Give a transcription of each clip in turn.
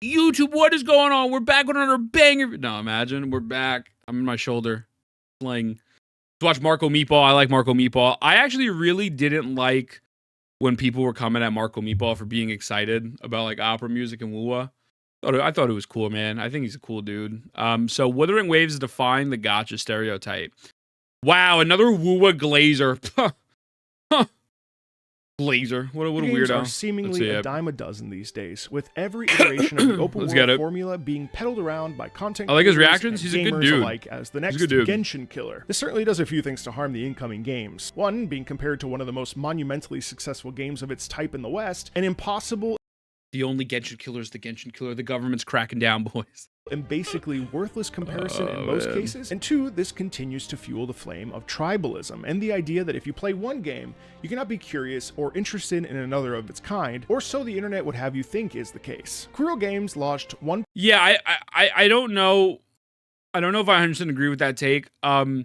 YouTube, what is going on? We're back with another banger. No, imagine we're back. I'm in my shoulder sling. Let's watch MarcoMeatball. I like MarcoMeatball. I actually really didn't like when people were coming at MarcoMeatball for being excited about like opera music and woo-wah. I thought it was cool, man. I think he's a cool dude. So Wuthering Waves define the Gacha stereotype. Wow, another woo-wah glazer. Glazer. What a games weirdo. are seemingly a dime a dozen these days, with every iteration of the open world formula being peddled around by content. I like his reactions. He's a good dude. Alike as the next Genshin killer. This certainly does a few things to harm the incoming games. One, being compared to one of the most monumentally successful games of its type in the West, an impossible. The only Genshin killer is the Genshin killer. The government's cracking down, boys. And basically worthless comparison in most cases. And two, this continues to fuel the flame of tribalism and the idea that if you play one game, you cannot be curious or interested in another of its kind, or so the internet would have you think is the case. Kuro Games launched one. Yeah, I don't know. I don't know if I 100% agree with that take. I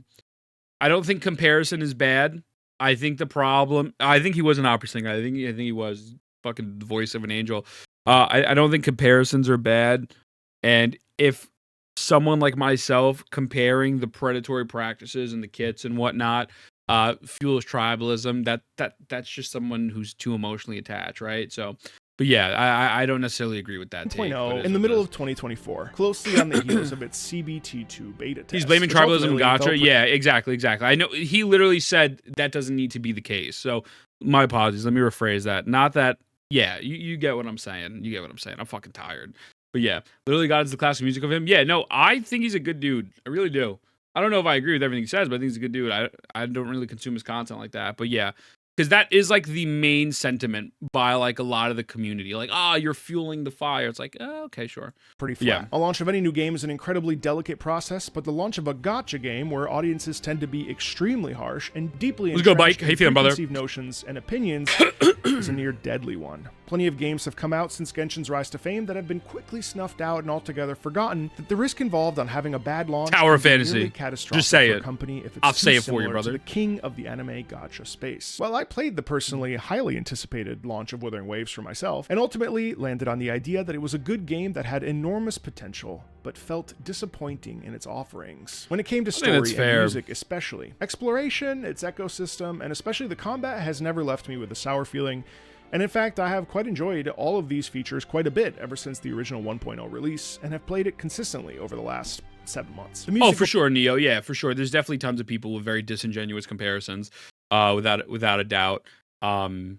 don't think comparison is bad. I think the problem. I think he was an opera singer. I think he was fucking the voice of an angel. I don't think comparisons are bad. And if someone like myself comparing the predatory practices and the kits and whatnot fuels tribalism, that's just someone who's too emotionally attached, right? So, but yeah, I don't necessarily agree with that take. 1.0 in the middle of 2024, closely on the heels of its CBT2 beta test. He's blaming tribalism and Gacha. Yeah, exactly. I know he literally said that doesn't need to be the case. So my apologies. Let me rephrase that. Not that. Yeah, you get what I'm saying. You get what I'm saying. I'm fucking tired. But yeah, literally got into the classic music of him. Yeah, no, I think he's a good dude. I really do. I don't know if I agree with everything he says, but I think he's a good dude. I don't really consume his content like that. But yeah, because that is like the main sentiment by like a lot of the community. Like, you're fueling the fire. It's like, okay, sure. Pretty flat. Yeah. A launch of any new game is an incredibly delicate process, but the launch of a gacha game where audiences tend to be extremely harsh and deeply entrenched in preconceived notions and opinions is a near deadly one. Plenty of games have come out since Genshin's rise to fame that have been quickly snuffed out and altogether forgotten. That the risk involved on having a bad launch Tower of Fantasy. Catastrophic just say for it. A company if it's I'll say it for you, brother. To the king of the anime gacha space. Well, I played the personally highly anticipated launch of Wuthering Waves for myself, and ultimately landed on the idea that it was a good game that had enormous potential, but felt disappointing in its offerings. When it came to story and music especially. Exploration, its ecosystem, and especially the combat has never left me with a sour feeling. And in fact, I have quite enjoyed all of these features quite a bit ever since the original 1.0 release, and have played it consistently over the last 7 months. Oh, for sure, Neo. Yeah, for sure. There's definitely tons of people with very disingenuous comparisons, without a doubt. 100%.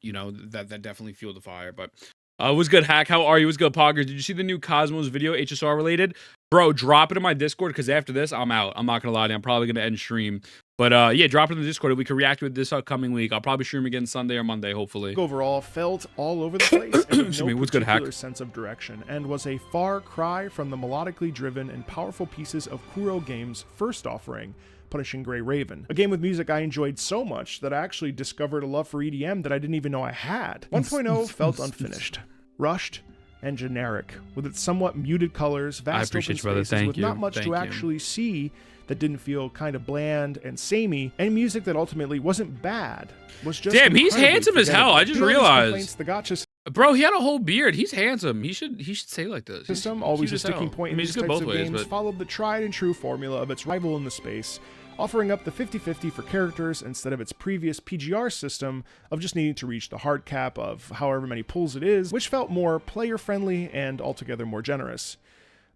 You know, that definitely fueled the fire. But what's good, Hack? How are you? What's good, Poggers? Did you see the new Cosmos video, HSR related? Bro, drop it in my Discord, because after this, I'm out. I'm not going to lie to you. I'm probably going to end stream. But yeah, drop it in the Discord. We can react to it this upcoming week. I'll probably stream again Sunday or Monday, hopefully. Overall, felt all over the place and no what's good, Hack? particular sense of direction, and was a far cry from the melodically driven and powerful pieces of Kuro Games' first offering, Punishing Grey Raven. A game with music I enjoyed so much that I actually discovered a love for EDM that I didn't even know I had. 1.0 felt unfinished, rushed, and generic, with its somewhat muted colors, vast open spaces with not much to actually see, that didn't feel kind of bland and samey, and music that ultimately wasn't bad. Was just damn, he's handsome as hell. I just realized. The Gacha bro, he had a whole beard. He's handsome. He should say like this. System, always a sticking point in these types of games, followed the tried and true formula of its rival in the space, offering up the 50-50 for characters instead of its previous PGR system of just needing to reach the hard cap of however many pulls it is, which felt more player-friendly and altogether more generous.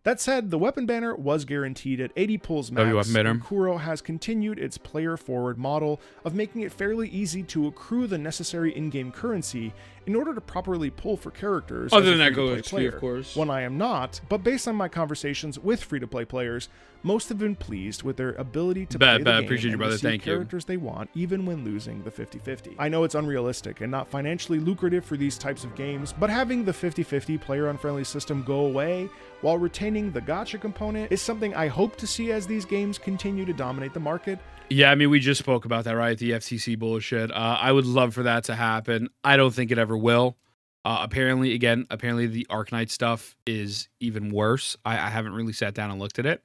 That said, the weapon banner was guaranteed at 80 pulls max, and Kuro has continued its player-forward model of making it fairly easy to accrue the necessary in-game currency in order to properly pull for characters. Other than that, of course. One I am not, but based on my conversations with free-to-play players, most have been pleased with their ability to play the game appreciate you, brother. and receive Thank characters they want, even when losing the 50-50. I know it's unrealistic and not financially lucrative for these types of games, but having the 50-50 player-unfriendly system go away while retaining the gacha component is something I hope to see as these games continue to dominate the market. Yeah, I mean, we just spoke about that, right? The FTC bullshit. I would love for that to happen. I don't think it ever will. Apparently the Arknight stuff is even worse. I haven't really sat down and looked at it.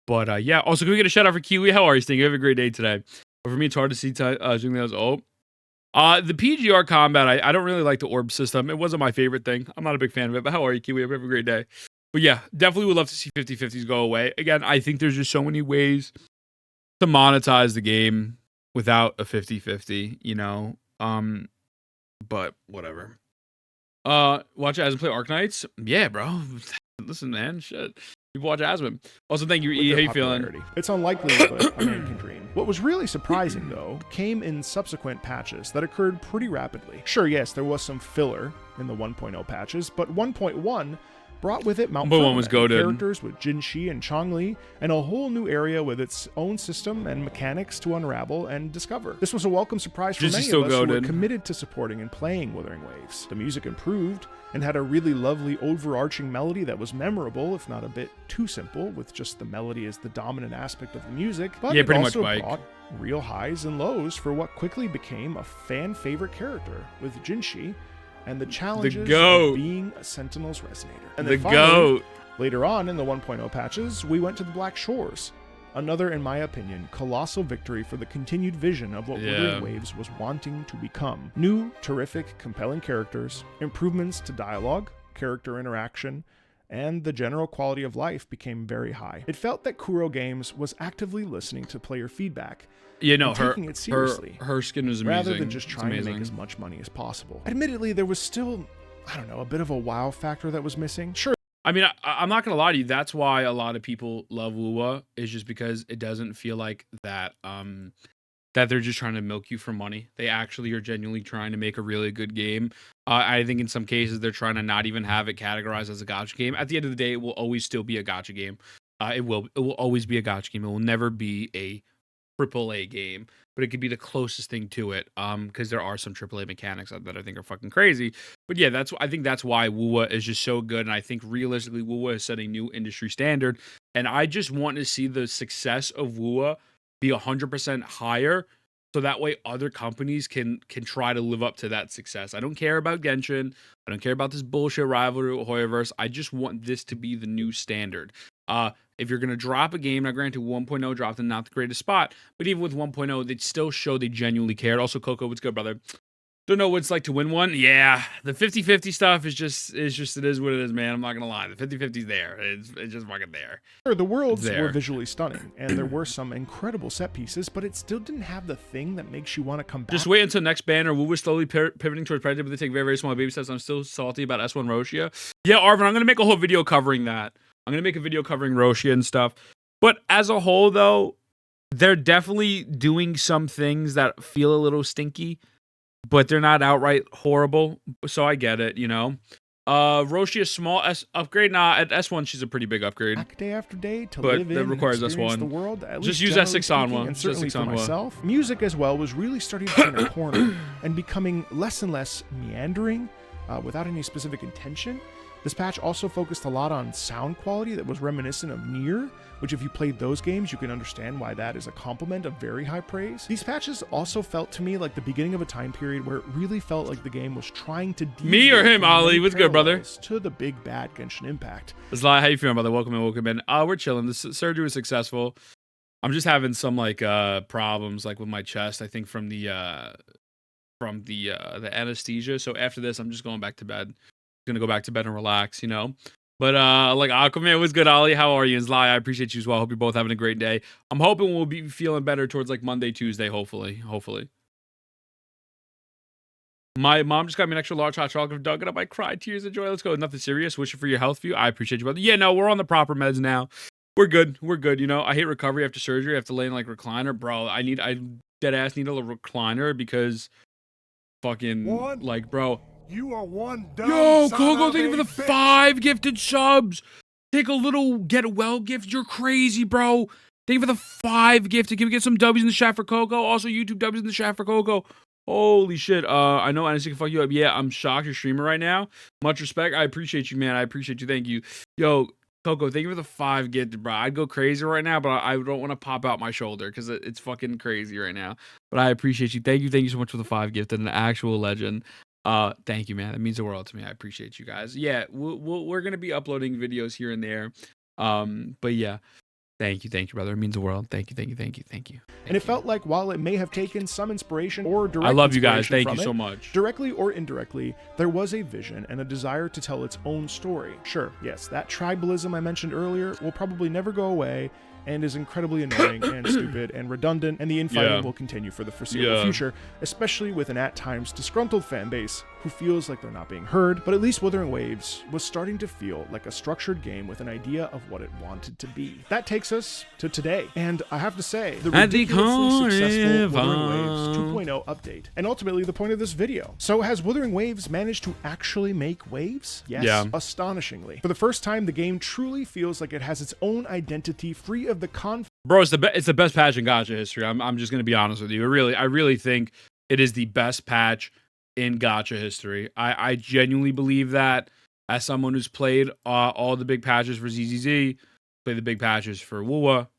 But yeah, also, can we get a shout out for Kiwi? How are you, Sting? You have a great day today. But for me, it's hard to see. Oh, The PGR combat, I don't really like the orb system. It wasn't my favorite thing. I'm not a big fan of it, but how are you, Kiwi? Have a great day. But yeah, definitely would love to see 50/50s go away. Again, I think there's just so many ways to monetize the game without a 50/50, you know? But whatever. Watch Asmon play Arknights? Yeah, bro. Listen, man, shit. People watch Asmon. Also, thank you, E. How you feeling? It's unlikely, but a man can dream. What was really surprising, though, came in subsequent patches that occurred pretty rapidly. Sure, yes, there was some filler in the 1.0 patches, but 1.1 brought with it Mount Firmament, characters with Jinshi and Changli, and a whole new area with its own system and mechanics to unravel and discover. This was a welcome surprise for many of us who were committed to supporting and playing Wuthering Waves. The music improved and had a really lovely overarching melody that was memorable, if not a bit too simple, with just the melody as the dominant aspect of the music, but it also brought real highs and lows for what quickly became a fan-favorite character with Jinshi, and the challenges of being a Sentinel's Resonator. And then finally, later on in the 1.0 patches, we went to the Black Shores. Another, in my opinion, colossal victory for the continued vision of what Wuthering Waves was wanting to become. New, terrific, compelling characters, improvements to dialogue, character interaction, and the general quality of life became very high. It felt that Kuro Games was actively listening to player feedback, taking it seriously, her skin was amazing, rather than just trying to make as much money as possible. Admittedly, there was still, I don't know, a bit of a wow factor that was missing. Sure. I mean, I'm not gonna lie to you. That's why a lot of people love WoWa, is just because it doesn't feel like that. That they're just trying to milk you for money. They actually are genuinely trying to make a really good game. I think in some cases they're trying to not even have it categorized as a gacha game. At the end of the day, it will always still be a gacha game. It will always be a gacha game. It will never be a AAA game, but it could be the closest thing to it. Because there are some AAA mechanics that I think are fucking crazy. But yeah, I think that's why WoWa is just so good. And I think realistically, WoWa has set a new industry standard. And I just want to see the success of WoWa be 100% higher, so that way other companies can try to live up to that success. I don't care about Genshin. I don't care about this bullshit rivalry with Hoyoverse. I just want this to be the new standard. If you're going to drop a game, now granted 1.0 dropped in not the greatest spot, but even with 1.0, they'd still show they genuinely cared. Also, Coco, what's good, brother? Don't know what it's like to win one. Yeah, the 50/50 stuff is just it is what it is, man. I'm not gonna lie, the 50/50's there. It's just fucking there. Sure, the worlds were visually stunning, and there were some incredible set pieces, but it still didn't have the thing that makes you want to come back. Just wait until next banner. We were slowly pivoting towards Predator, but they take very, very small baby steps. I'm still salty about S1 Roshia. Yeah, Arvin, I'm gonna make a whole video covering that. I'm gonna make a video covering Roshia and stuff. But as a whole, though, they're definitely doing some things that feel a little stinky, but they're not outright horrible, so I get it, you know. Roshi, a small upgrade. Nah, at S1 she's a pretty big upgrade. Back day after day to but live that in requires and S1. The world, just use S6 on one. And certainly for myself, music as well was really starting to turn a corner and becoming less and less meandering, without any specific intention. This patch also focused a lot on sound quality that was reminiscent of Nier, which if you played those games, you can understand why that is a compliment of very high praise. These patches also felt to me like the beginning of a time period where it really felt like the game was trying to me or him, Ollie? What's good, brother? To the big bad Genshin Impact. How you feeling, brother? Welcome in. We're chilling. The surgery was successful. I'm just having some problems with my chest. I think from the anesthesia. So after this, I'm just going back to bed. Gonna go back to bed and relax, you know. But Aquaman was good, Ollie. How are you? And Sly, I appreciate you as well. Hope you're both having a great day. I'm hoping we'll be feeling better towards Monday, Tuesday, hopefully. My mom just got me an extra large hot chocolate dog, and I might cry tears of joy. Let's go. Nothing serious. Wishing for your health view. I appreciate you, brother. Yeah, no, we're on the proper meds now. We're good. You know, I hate recovery after surgery. I have to lay in recliner, bro. I dead ass need a recliner because fucking bro. You are one dumb Yo, Coco, thank you for the 5 gifted subs. Take a little get well gift. You're crazy, bro. Thank you for the 5 gifted. Can we get some W's in the chat for Coco? Also, YouTube W's in the chat for Coco. Holy shit. I know NSC can fuck you up. Yeah, I'm shocked you're streaming right now. Much respect. I appreciate you, man. I appreciate you. Thank you. Yo, Coco, thank you for the 5 gifted, bro. I'd go crazy right now, but I don't want to pop out my shoulder because it's fucking crazy right now. But I appreciate you. Thank you so much for the 5 gifted. An actual legend. Thank you, man. That means the world to me. I appreciate you guys. Yeah, we're gonna be uploading videos here and there. But yeah, Thank you, brother. It means the world. Thank you. And it felt like while it may have taken some inspiration or direct I love you guys. inspiration Thank you from so it, much. directly or indirectly, there was a vision and a desire to tell its own story. Sure, yes, that tribalism I mentioned earlier will probably never go away and is incredibly annoying and stupid and redundant, and the infighting will continue for the foreseeable future, especially with an at times disgruntled fan base who feels like they're not being heard. But at least Wuthering Waves was starting to feel like a structured game with an idea of what it wanted to be. That takes us to today, and I have to say, the ridiculously successful Wuthering Waves 2.0 update, and ultimately the point of this video. So has Wuthering Waves managed to actually make waves? Yes, astonishingly. For the first time, the game truly feels like it has its own identity, free of the Bro, it's the best patch in Gacha history. I'm just gonna be honest with you. I really think it is the best patch in Gacha history. I genuinely believe that, as someone who's played all the big patches for ZZZ, played the big patches for WoWa,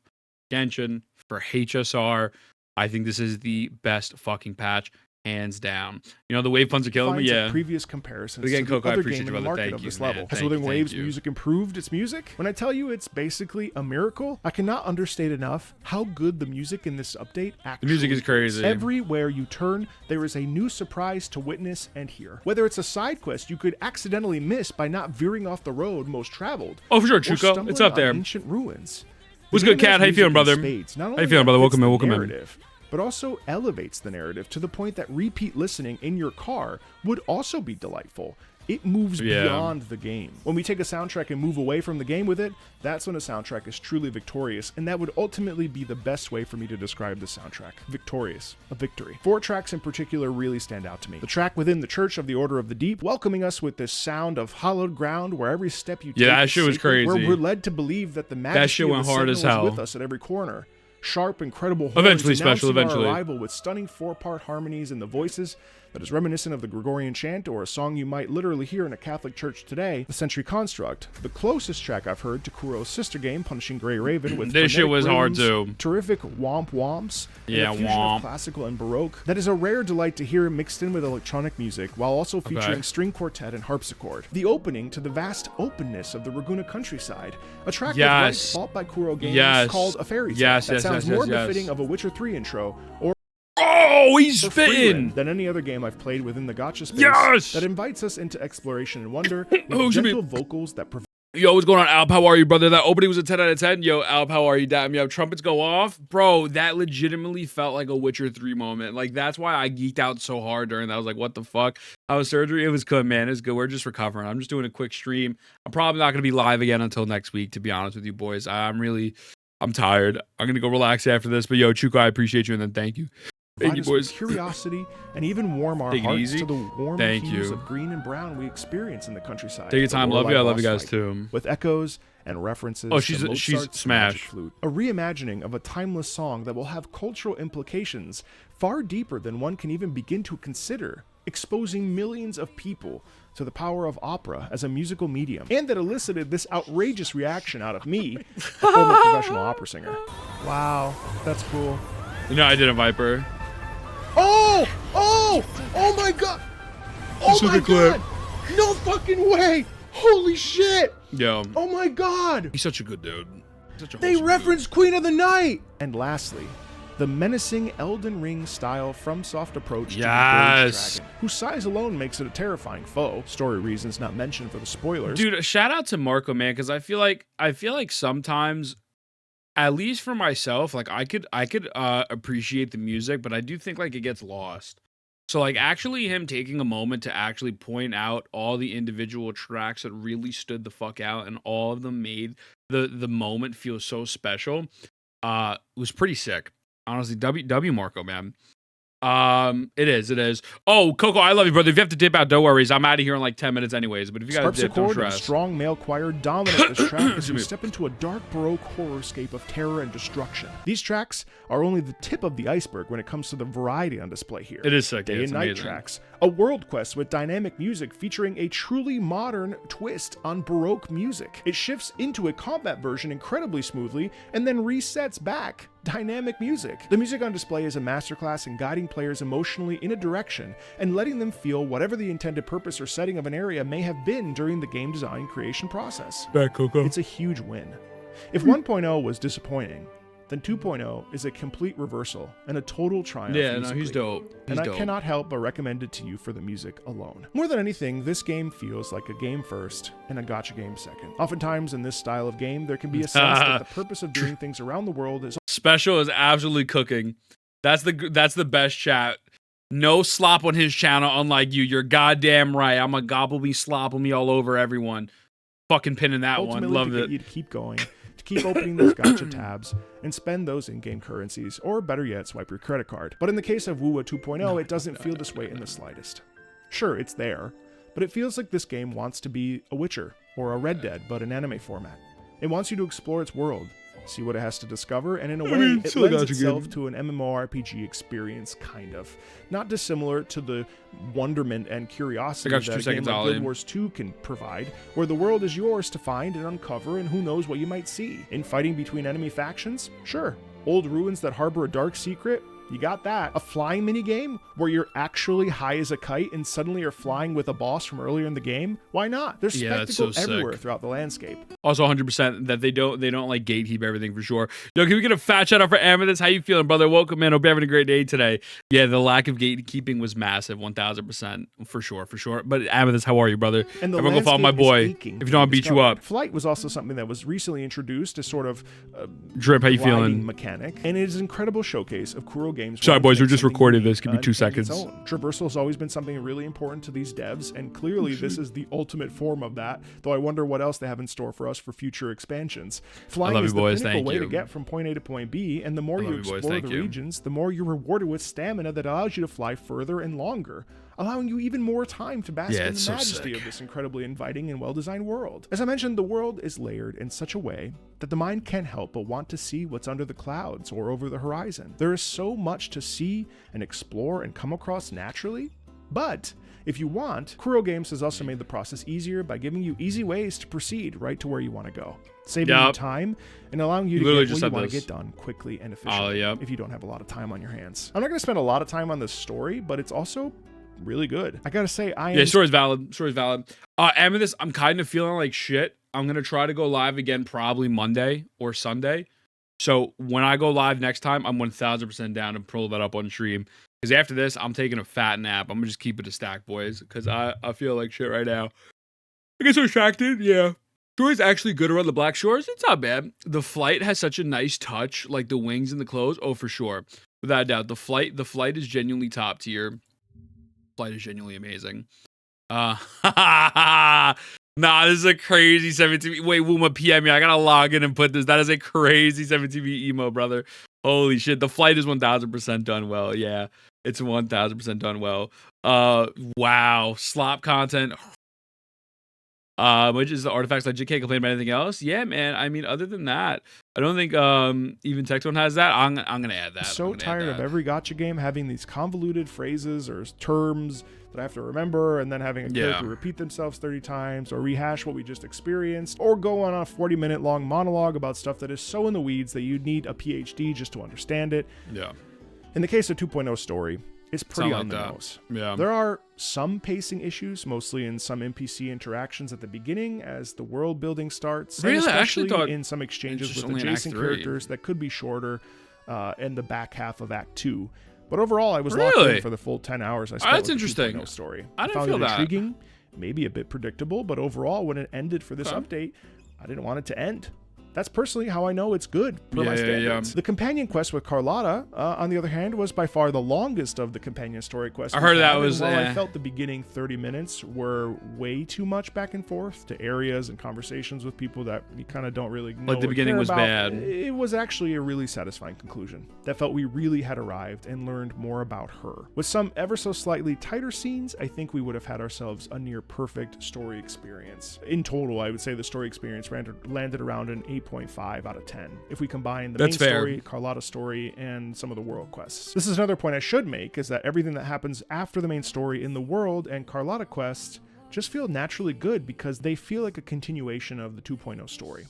Genshin, for HSR. I think this is the best fucking patch, hands down. You know, the wave puns are killing me. Yeah. Previous comparisons again, to the Coco, other game in the market of this level. Has Wuthering Waves music improved its music? When I tell you it's basically a miracle, I cannot understate enough how good the music in this update actually is. The music is crazy. Everywhere you turn, there is a new surprise to witness and hear. Whether it's a side quest you could accidentally miss by not veering off the road most traveled. Oh, for sure, Chuko. It's up there. Ancient ruins. What's good, Cat? How you feeling, brother? How you feeling, brother? Welcome in. But also elevates the narrative to the point that repeat listening in your car would also be delightful. It moves beyond the game. When we take a soundtrack and move away from the game with it, that's when a soundtrack is truly victorious, and that would ultimately be the best way for me to describe the soundtrack. Victorious. A victory. 4 tracks in particular really stand out to me. The track Within the Church of the Order of the Deep, welcoming us with this sound of hallowed ground where every step you take that shit was crazy. Where we're led to believe that the majesty of the Sentinel is with us at every corner. Sharp, incredible horns announcing our arrival with stunning 4-part harmonies in the voices that is reminiscent of the Gregorian chant or a song you might literally hear in a Catholic church today, The Century Construct, the closest track I've heard to Kuro's sister game, Punishing Grey Raven, with this shit was hard too. Terrific womps, and a fusion of classical and Baroque. That is a rare delight to hear mixed in with electronic music, while also featuring string quartet and harpsichord. The opening to the vast openness of the Raguna countryside, a track with rights bought by Kuro Games called A Fairy Tale that sounds more befitting of a Witcher 3 intro, or he's spitting than any other game I've played within the Gacha space that invites us into exploration and wonder with gentle vocals that provide. Yo, what's going on, Alp? How are you, brother? That opening was a 10 out of 10. Yo, Alp, how are you? Damn, yo, trumpets go off. Bro, that legitimately felt like a Witcher 3 moment. Like, that's why I geeked out so hard during that. I was like, what the fuck? I was surgery. It was good, man. It's good. We're just recovering. I'm just doing a quick stream. I'm probably not going to be live again until next week, to be honest with you, boys. I'm tired. I'm going to go relax after this. But, yo, Chuko, I appreciate you, and then thank you. Thank you, boys. Curiosity and even warm our hearts to the warm hues of green and brown we experience in the countryside. Take your time, love you. I love you guys too. With echoes and references. Oh, she's smash. Flute. A reimagining of a timeless song that will have cultural implications far deeper than one can even begin to consider, exposing millions of people to the power of opera as a musical medium, and that elicited this outrageous reaction out of me, a former professional opera singer. Wow, that's cool. No, I didn't, Viper. Oh my god! Oh my god! No fucking way! Holy shit! Yo. Oh my god! He's such a good dude. They referenced Queen of the Night! And lastly, the menacing Elden Ring style FromSoft approach to the dragon, whose size alone makes it a terrifying foe. Story reasons not mentioned for the spoilers. Dude, shout out to Marco, man, because I feel like sometimes, at least for myself, like I could appreciate the music, but I do think like it gets lost. So like actually him taking a moment to actually point out all the individual tracks that really stood the fuck out and all of them made the moment feel so special was pretty sick. Honestly, W Marco, man. It is. Oh, Coco, I love you, brother. If you have to dip out, don't worry. I'm out of here in like 10 minutes anyways. But if you got to dip, don't stress. And strong male choir dominate this track as we step into a dark Baroque horrorscape of terror and destruction. These tracks are only the tip of the iceberg when it comes to the variety on display here. It is sick. Day and night tracks. A world quest with dynamic music featuring a truly modern twist on Baroque music. It shifts into a combat version incredibly smoothly and then resets back. Dynamic music. The music on display is a masterclass in guiding players emotionally in a direction and letting them feel whatever the intended purpose or setting of an area may have been during the game design creation process. Back, Coco. It's a huge win. If 1.0 was disappointing, then 2.0 is a complete reversal and a total triumph. Yeah, no, he's dope. I cannot help but recommend it to you for the music alone. More than anything, this game feels like a game first and a gacha game second. Oftentimes in this style of game, there can be a sense that the purpose of doing things around the world is... Special is absolutely cooking. That's the best chat. No slop on his channel, unlike you. You're goddamn right. I'm a gobble me, slopple me all over everyone. Fucking pinning that one. Loved it. You to keep going, to keep opening those gacha tabs and spend those in-game currencies, or better yet, swipe your credit card. But in the case of WUWA 2.0, it doesn't feel this way in the slightest. Sure, it's there, but it feels like this game wants to be a Witcher or a Red Dead, but in anime format. It wants you to explore its world, see what it has to discover, and in a way, it lends itself to an MMORPG experience, kind of. Not dissimilar to the wonderment and curiosity that a game like Guild Wars 2 can provide, where the world is yours to find and uncover, and who knows what you might see. In fighting between enemy factions? Sure. Old ruins that harbor a dark secret? You got that. A flying minigame where you're actually high as a kite and suddenly are flying with a boss from earlier in the game? Why not? There's spectacle everywhere throughout the landscape. Also 100% that they don't like gatekeep everything for sure. Yo, can we get a fat shout out for Amethyst? How you feeling, brother? Welcome, man. Hope you're having a great day today. Yeah, the lack of gatekeeping was massive, 1000%, for sure. But Amethyst, how are you, brother? And everyone go follow my boy. If you don't, I'll beat you up. Flight was also something that was recently introduced as sort of Drip, how you feeling? Mechanic, and it is an incredible showcase of Kuro Games. Sorry, boys, we're just recording this. Give me 2 seconds. Traversal has always been something really important to these devs, and clearly this is the ultimate form of that, though I wonder what else they have in store for us for future expansions. Flying is the pinnacle way to get from point A to point B, and the more you explore the regions, the more you're rewarded with stamina that allows you to fly further and longer, allowing you even more time to bask in the majesty of this incredibly inviting and well-designed world. As I mentioned, the world is layered in such a way that the mind can't help but want to see what's under the clouds or over the horizon. There is so much to see and explore and come across naturally, but if you want, Kuro Games has also made the process easier by giving you easy ways to proceed right to where you want to go, saving you time and allowing you to get what you want to get done quickly and efficiently if you don't have a lot of time on your hands. I'm not going to spend a lot of time on this story, but it's also really good. I gotta say, story's valid. Amethyst, I'm kind of feeling like shit. I'm gonna try to go live again probably Monday or Sunday. So when I go live next time, I'm 1000% down to pull that up on stream. Because after this, I'm taking a fat nap. I'm gonna just keep it a stack, boys. Because I feel like shit right now. I get so distracted. Yeah. Story's actually good around the Black Shores. It's not bad. The flight has such a nice touch, like the wings and the clothes. Oh, for sure. Without a doubt. The flight is genuinely top tier. Flight is genuinely amazing. Nah, this is a crazy 17. Wait, Wuma, PM me. I gotta log in and put this. That is a crazy 17 emo, brother. Holy shit. The flight is 1000% done well. Yeah, it's 1000% done well. Wow. Slop content. Which is the artifacts legit. Can't complain about anything else. Yeah, man. I mean, other than that, I don't think even Techzone has that. I'm gonna add that. So tired of every gacha game having these convoluted phrases or terms that I have to remember, and then having a character repeat themselves 30 times or rehash what we just experienced, or go on a 40-minute long monologue about stuff that is so in the weeds that you need a PhD just to understand it. Yeah. In the case of 2.0 story, it's pretty on the nose. Yeah. There are some pacing issues, mostly in some NPC interactions at the beginning as the world building starts. Really? And especially I actually thought in some exchanges with adjacent characters that could be shorter in the back half of Act 2. But overall, I was locked in for the full 10 hours I spent with the 2.0 story. I didn't feel that. Intriguing, maybe a bit predictable, but overall, when it ended for this update, I didn't want it to end. That's personally how I know it's good, per my standards. The companion quest with Carlotta, on the other hand, was by far the longest of the companion story quests. I heard that was... While I felt the beginning 30 minutes were way too much back and forth to areas and conversations with people that you kind of don't really know. Like the beginning was bad. It was actually a really satisfying conclusion that felt we really had arrived and learned more about her. With some ever so slightly tighter scenes, I think we would have had ourselves a near perfect story experience. In total, I would say the story experience landed around an 8.5 out of 10 if we combine the main story, Carlotta's story, and some of the world quests. This is another point I should make, is that everything that happens after the main story in the world and Carlotta quest just feel naturally good because they feel like a continuation of the 2.0 story.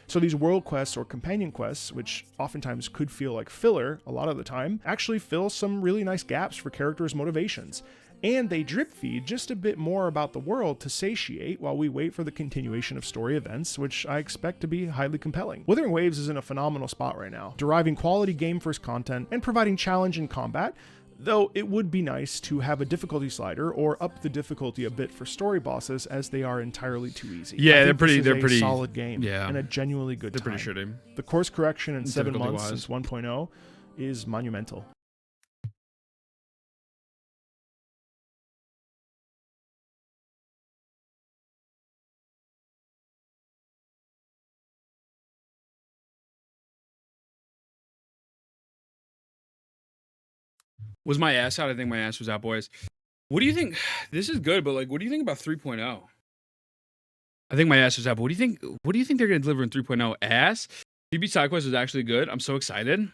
So these world quests or companion quests, which oftentimes could feel like filler a lot of the time, actually fill some really nice gaps for characters' motivations. and they drip feed just a bit more about the world to satiate while we wait for the continuation of story events, which I expect to be highly compelling. Wuthering Waves is in a phenomenal spot right now, deriving quality game-first content and providing challenge in combat, though it would be nice to have a difficulty slider or up the difficulty a bit for story bosses, as they are entirely too easy. Yeah, they're pretty solid game, yeah, and a genuinely good time. They're pretty shitty. The course correction in 7 months since 1.0 is monumental. Was my ass out? I think my ass was out, boys. What do you think? This is good, but like, what do you think about 3.0? I think my ass was out, but what do you think? What do you think they're going to deliver in 3.0? Ass? PB SideQuest is actually good. I'm so excited.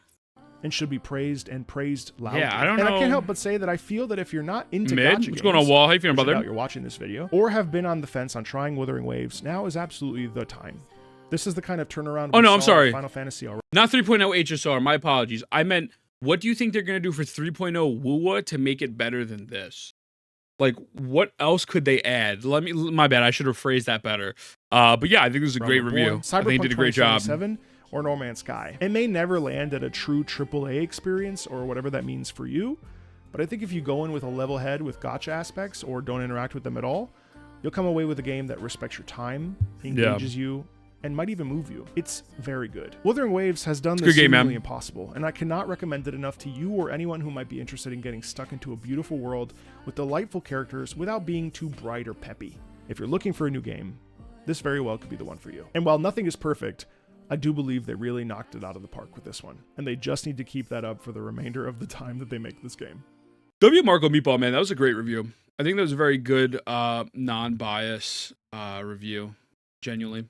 And should be praised and praised loudly. Yeah, I don't know. And I can't help but say that I feel that if you're not into Mid? Gacha What's going on, Wall? How you feeling, brother? You're watching this video, or have been on the fence on trying Wuthering Waves, now is absolutely the time. This is the kind of turnaround. Oh no, I'm sorry. Final Fantasy already. Not 3.0 HSR. My apologies. I meant, what do you think they're going to do for 3.0 WUWA to make it better than this? Like, what else could they add? My bad. I should have phrased that better. But yeah, I think this is a great review. I think he did a great job. Or No Man's Sky. It may never land at a true AAA experience, or whatever that means for you, but I think if you go in with a level head with gacha aspects, or don't interact with them at all, you'll come away with a game that respects your time, engages you, and might even move you. It's very good. Wuthering Waves has done this seemingly impossible, and I cannot recommend it enough to you or anyone who might be interested in getting stuck into a beautiful world with delightful characters without being too bright or peppy. If you're looking for a new game, this very well could be the one for you. And while nothing is perfect, I do believe they really knocked it out of the park with this one, and they just need to keep that up for the remainder of the time that they make this game. MarcoMeatball, man, that was a great review. I think that was a very good, non-bias review, genuinely.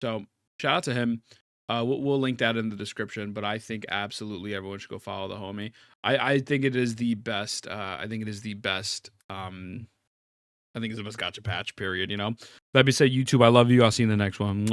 So shout out to him. We'll link that in the description, but I think absolutely everyone should go follow the homie. I think it is the best. I think it's the best gacha patch, period, you know? That being said, YouTube, I love you. I'll see you in the next one.